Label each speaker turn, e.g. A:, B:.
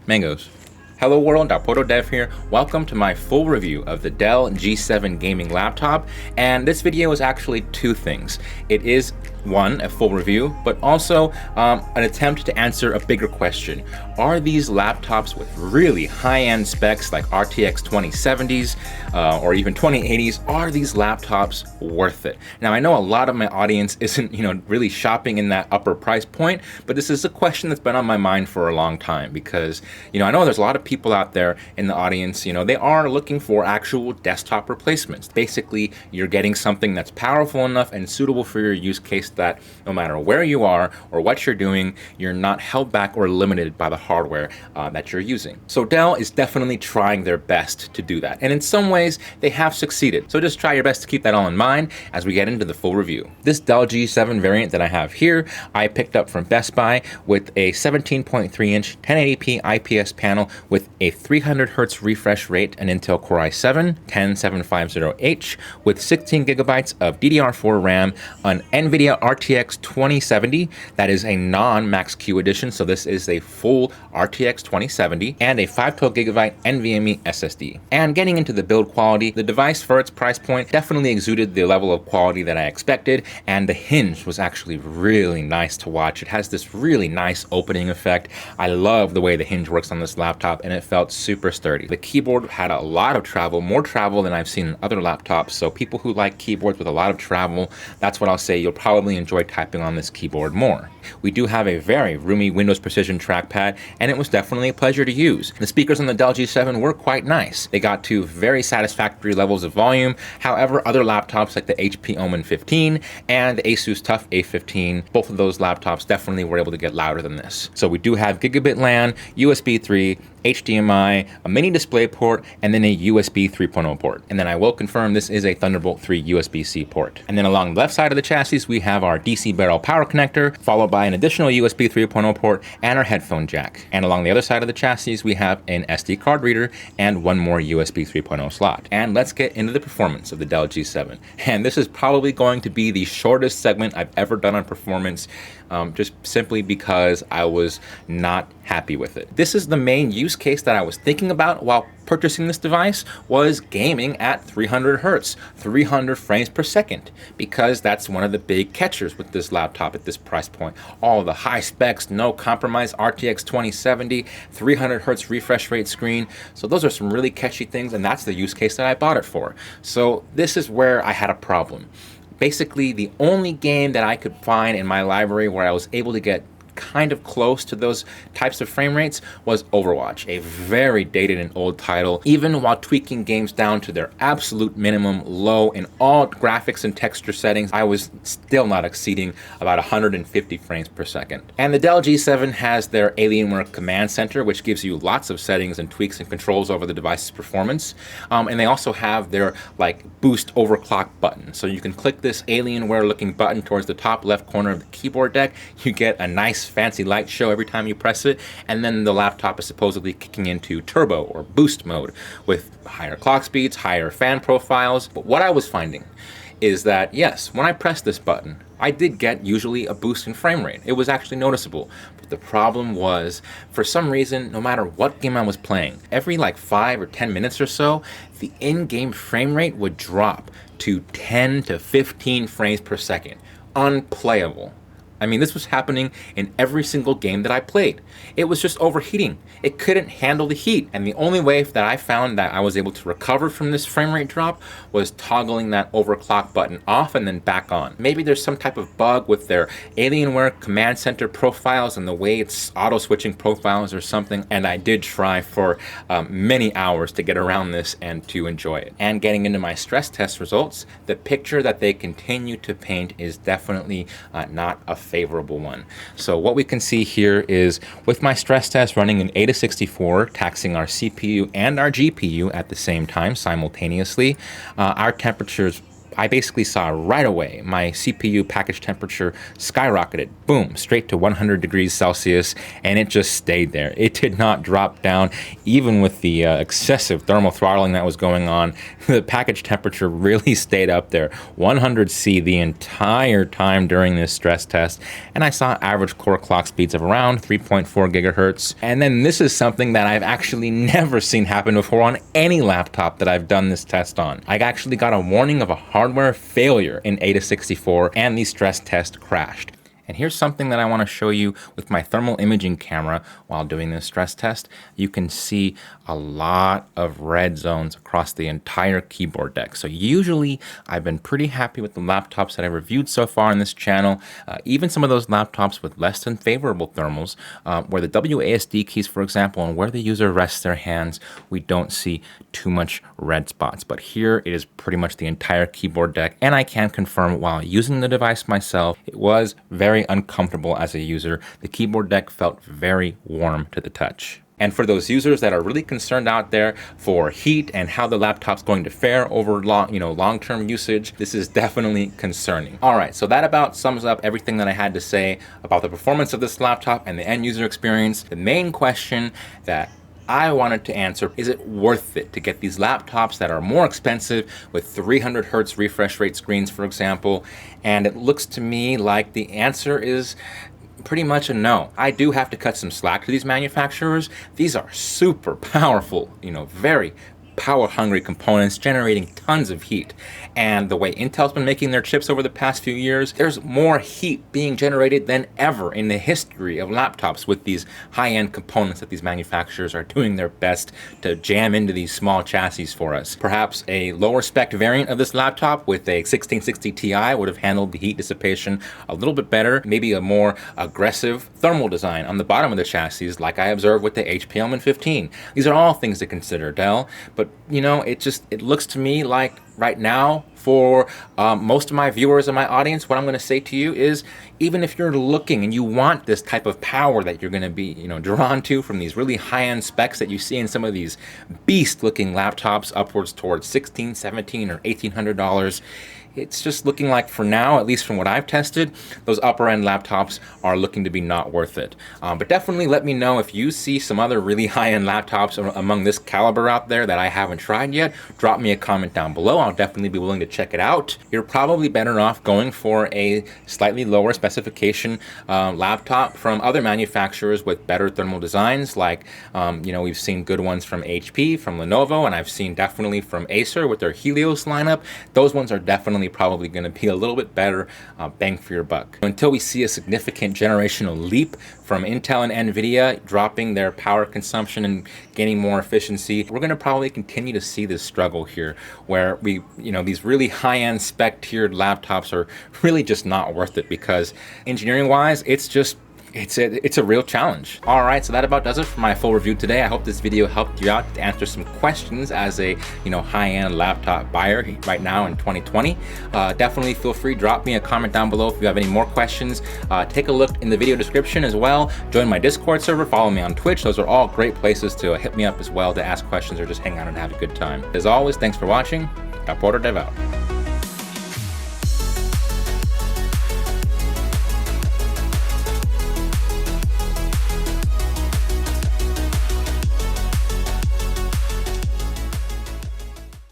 A: Mangoes. Hello world, Dev here. Welcome to my full review of the Dell G7 gaming laptop, and this video is actually two things. It is one, a full review, but also an attempt to answer a bigger question. Are these laptops with really high-end specs like RTX 2070s or even 2080s, are these laptops worth it? Now, I know a lot of my audience isn't, really shopping in that upper price point, but this is a question that's been on my mind for a long time because, I know there's a lot of people out there in the audience, they are looking for actual desktop replacements. Basically, you're getting something that's powerful enough and suitable for your use case that no matter where you are or what you're doing, you're not held back or limited by the hardware that you're using. So Dell is definitely trying their best to do that. And in some ways, they have succeeded. So just try your best to keep that all in mind as we get into the full review. This Dell G7 variant that I have here, I picked up from Best Buy with a 17.3-inch 1080p IPS panel with a 300 Hz refresh rate, an Intel Core i7-10750H with 16 gigabytes of DDR4 RAM, an NVIDIA RTX 2070, that is a non-Max-Q edition, so this is a full RTX 2070, and a 512 gigabyte NVMe SSD. And getting into the build quality, the device for its price point definitely exuded the level of quality that I expected, and the hinge was actually really nice to watch. It has this really nice opening effect. I love the way the hinge works on this laptop, and it felt super sturdy. The keyboard had a lot of travel, more travel than I've seen in other laptops, so people who like keyboards with a lot of travel, that's what I'll say, you'll probably enjoy typing on this keyboard more. We do have a very roomy Windows Precision trackpad, and it was definitely a pleasure to use. The speakers on the Dell G7 were quite nice. They got to very satisfactory levels of volume. However, other laptops like the HP Omen 15 and the Asus TUF A15, both of those laptops definitely were able to get louder than this. So we do have gigabit LAN, USB 3, HDMI, a mini display port, and then a USB 3.0 port. And then I will confirm this is a Thunderbolt 3 USB-C port. And then along the left side of the chassis, we have our DC barrel power connector, followed by an additional USB 3.0 port and our headphone jack. And along the other side of the chassis, we have an SD card reader and one more USB 3.0 slot. And let's get into the performance of the Dell G7. And this is probably going to be the shortest segment I've ever done on performance, just simply because I was not happy with it. This is the main use case that I was thinking about while purchasing this device, was gaming at 300 Hertz, 300 frames per second, because that's one of the big catchers with this laptop at this price point. All the high specs, no compromise, RTX 2070, 300 Hertz refresh rate screen. So those are some really catchy things, and that's the use case that I bought it for. So this is where I had a problem. Basically, the only game that I could find in my library where I was able to get kind of close to those types of frame rates was Overwatch, a very dated and old title. Even while tweaking games down to their absolute minimum low in all graphics and texture settings, I was still not exceeding about 150 frames per second. And the Dell G7 has their Alienware command center, which gives you lots of settings and tweaks and controls over the device's performance. And they also have their boost overclock button. So you can click this Alienware looking button towards the top left corner of the keyboard deck. You get a nice fancy light show every time you press it, and then the laptop is supposedly kicking into turbo or boost mode with higher clock speeds, higher fan profiles. But what I was finding is that, yes, when I pressed this button, I did get usually a boost in frame rate. It was actually noticeable. But the problem was, for some reason, no matter what game I was playing, every 5 or 10 minutes or so, the in-game frame rate would drop to 10 to 15 frames per second. Unplayable. I mean, this was happening in every single game that I played. It was just overheating. It couldn't handle the heat. And the only way that I found that I was able to recover from this frame rate drop was toggling that overclock button off and then back on. Maybe there's some type of bug with their Alienware command center profiles and the way it's auto-switching profiles or something. And I did try for many hours to get around this and to enjoy it. And getting into my stress test results, the picture that they continue to paint is definitely not a favorable one. So what we can see here is with my stress test running in AIDA64, taxing our CPU and our GPU at the same time simultaneously, our temperatures I basically saw right away my CPU package temperature skyrocketed, boom, straight to 100 degrees Celsius, and it just stayed there. It did not drop down, even with the excessive thermal throttling that was going on. The package temperature really stayed up there, 100C the entire time during this stress test, and I saw average core clock speeds of around 3.4 gigahertz. And then this is something that I've actually never seen happen before on any laptop that I've done this test on. I actually got a warning of a hardware failure in Ada64, and the stress test crashed. And here's something that I want to show you with my thermal imaging camera while doing this stress test. You can see a lot of red zones across the entire keyboard deck. So usually I've been pretty happy with the laptops that I've reviewed so far on this channel. Even some of those laptops with less than favorable thermals, where the WASD keys, for example, and where the user rests their hands, we don't see too much red spots. But here it is pretty much the entire keyboard deck. And I can confirm while using the device myself, it was very uncomfortable as a user. The keyboard deck felt very warm to the touch. And for those users that are really concerned out there for heat and how the laptop's going to fare over long-term usage, this is definitely concerning. All right, so that about sums up everything that I had to say about the performance of this laptop and the end user experience. The main question that I wanted to answer, is it worth it to get these laptops that are more expensive with 300 hertz refresh rate screens, for example? And it looks to me like the answer is pretty much a no. I do have to cut some slack to these manufacturers. These are super powerful, very power-hungry components generating tons of heat. And the way Intel's been making their chips over the past few years, there's more heat being generated than ever in the history of laptops with these high-end components that these manufacturers are doing their best to jam into these small chassis for us. Perhaps a lower spec variant of this laptop with a 1660 Ti would have handled the heat dissipation a little bit better, maybe a more aggressive thermal design on the bottom of the chassis like I observed with the HP Element 15. These are all things to consider, Dell, but it looks to me like right now, for most of my viewers and my audience, what I'm going to say to you is, even if you're looking and you want this type of power that you're going to be, drawn to from these really high-end specs that you see in some of these beast-looking laptops upwards towards $1,600, $1,700, or $1,800, it's just looking like, for now, at least from what I've tested, those upper-end laptops are looking to be not worth it. But definitely let me know if you see some other really high-end laptops among this caliber out there that I haven't tried yet. Drop me a comment down below. I'll definitely be willing to check it out. You're probably better off going for a slightly lower specification laptop from other manufacturers with better thermal designs, like, we've seen good ones from HP, from Lenovo, and I've seen definitely from Acer with their Helios lineup. Those ones are definitely probably going to be a little bit better bang for your buck. Until we see a significant generational leap from Intel and NVIDIA dropping their power consumption and gaining more efficiency, we're going to probably continue to see this struggle here where these really high-end spec tiered laptops are really just not worth it, because engineering wise, it's a real challenge. All right, so that about does it for my full review today. I hope this video helped you out to answer some questions as a high-end laptop buyer right now in 2020. Definitely feel free, drop me a comment down below if you have any more questions. Take a look in the video description as well. Join my Discord server, follow me on Twitch. Those are all great places to hit me up as well to ask questions or just hang out and have a good time. As always, thanks for watching. Caporter Dev out.